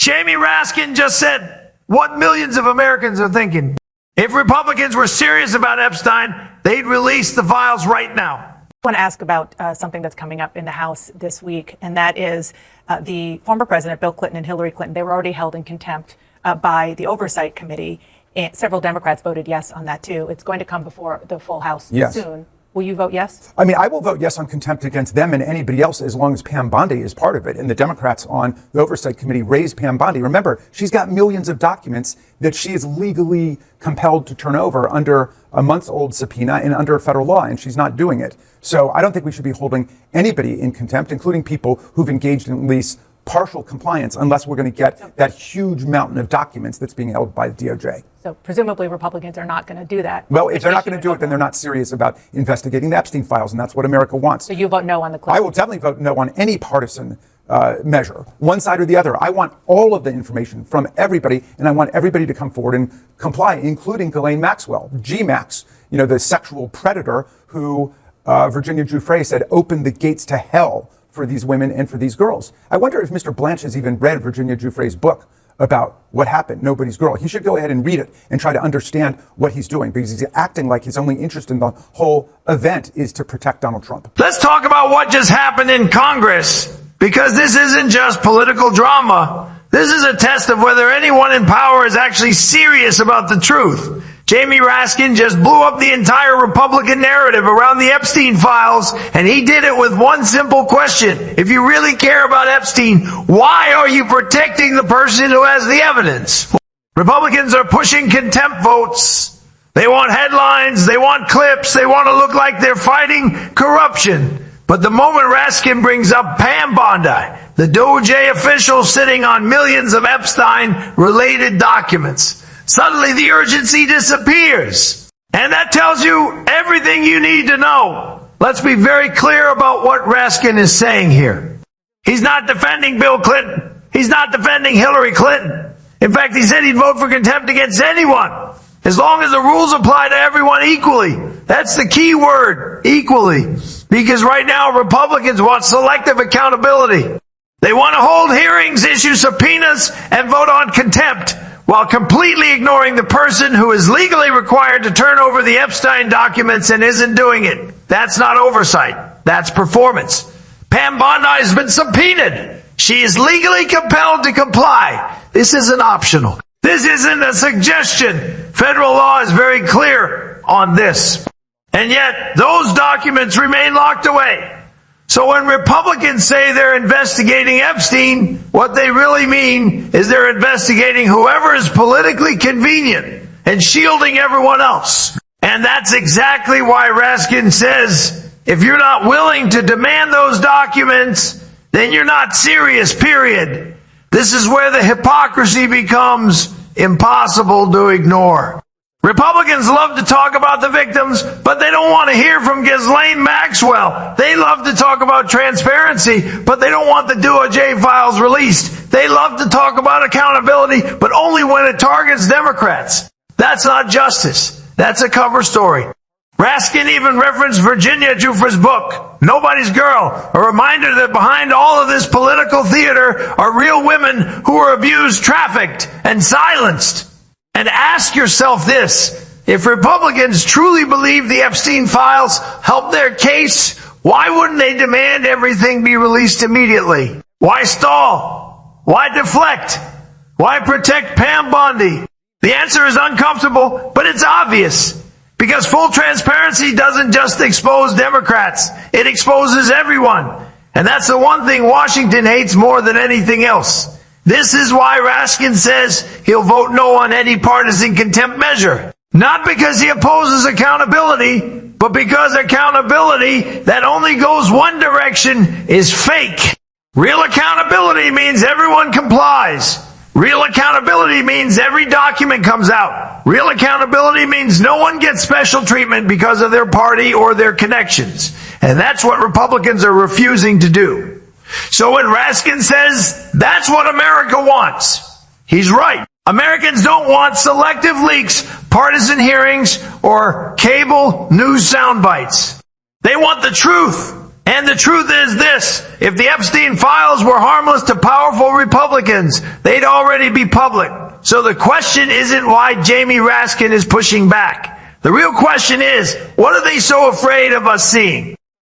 Jamie Raskin just said what millions of Americans are thinking. If Republicans were serious about Epstein, they'd release the files right now. I want to ask about something that's coming up in the House this week, and that is the former president, Bill Clinton and Hillary Clinton. They were already held in contempt by the Oversight Committee. And several Democrats voted yes on that, too. It's going to come before the full House soon. Will you vote yes? I mean, I will vote yes on contempt against them and anybody else as long as Pam Bondi is part of it. And the Democrats on the Oversight Committee raised Pam Bondi. Remember, she's got millions of documents that she is legally compelled to turn over under a months-old subpoena and under federal law, and she's not doing it. So I don't think we should be holding anybody in contempt, including people who've engaged in at least partial compliance, unless we're going to get that huge mountain of documents that's being held by the DOJ. So presumably Republicans are not going to do that. Well, if they're not going to do it, then they're not serious about investigating the Epstein files, and that's what America wants. So you vote no on the Clinton? I will definitely vote no on any partisan measure, one side or the other. I want all of the information from everybody, and I want everybody to come forward and comply, including Ghislaine Maxwell, G-Max, the sexual predator who Virginia Giuffre said opened the gates to hell for these women and for these girls. I wonder if Mr. Blanche has even read Virginia Giuffre's book about what happened, Nobody's Girl. He should go ahead and read it and try to understand what he's doing, because he's acting like his only interest in the whole event is to protect Donald Trump. Let's talk about what just happened in Congress, because this isn't just political drama. This is a test of whether anyone in power is actually serious about the truth. Jamie Raskin just blew up the entire Republican narrative around the Epstein files, and he did it with one simple question. If you really care about Epstein, why are you protecting the person who has the evidence? Republicans are pushing contempt votes. They want headlines, they want clips, they want to look like they're fighting corruption. But the moment Raskin brings up Pam Bondi, the DOJ official sitting on millions of Epstein-related documents, suddenly the urgency disappears. And that tells you everything you need to know. Let's be very clear about what Raskin is saying here. He's not defending Bill Clinton. He's not defending Hillary Clinton. In fact, he said he'd vote for contempt against anyone, as long as the rules apply to everyone equally. That's the key word, equally. Because right now, Republicans want selective accountability. They want to hold hearings, issue subpoenas, and vote on contempt, while completely ignoring the person who is legally required to turn over the Epstein documents and isn't doing it. That's not oversight. That's performance. Pam Bondi has been subpoenaed. She is legally compelled to comply. This isn't optional. This isn't a suggestion. Federal law is very clear on this. And yet, those documents remain locked away. So when Republicans say they're investigating Epstein, what they really mean is they're investigating whoever is politically convenient and shielding everyone else. And that's exactly why Raskin says, if you're not willing to demand those documents, then you're not serious, period. This is where the hypocrisy becomes impossible to ignore. Republicans love to talk about the victims, but they don't want to hear from Ghislaine Maxwell. They love to talk about transparency, but they don't want the DOJ files released. They love to talk about accountability, but only when it targets Democrats. That's not justice. That's a cover story. Raskin even referenced Virginia Giuffre's book, Nobody's Girl, a reminder that behind all of this political theater are real women who were abused, trafficked, and silenced. And ask yourself this: if Republicans truly believe the Epstein files help their case, why wouldn't they demand everything be released immediately? Why stall? Why deflect? Why protect Pam Bondi? The answer is uncomfortable, but it's obvious. Because full transparency doesn't just expose Democrats, it exposes everyone. And that's the one thing Washington hates more than anything else. This is why Raskin says he'll vote no on any partisan contempt measure. Not because he opposes accountability, but because accountability that only goes one direction is fake. Real accountability means everyone complies. Real accountability means every document comes out. Real accountability means no one gets special treatment because of their party or their connections. And that's what Republicans are refusing to do. So when Raskin says that's what America wants, he's right. Americans don't want selective leaks, partisan hearings, or cable news sound bites. They want the truth. And the truth is this: if the Epstein files were harmless to powerful Republicans, they'd already be public. So the question isn't why Jamie Raskin is pushing back. The real question is, what are they so afraid of us seeing?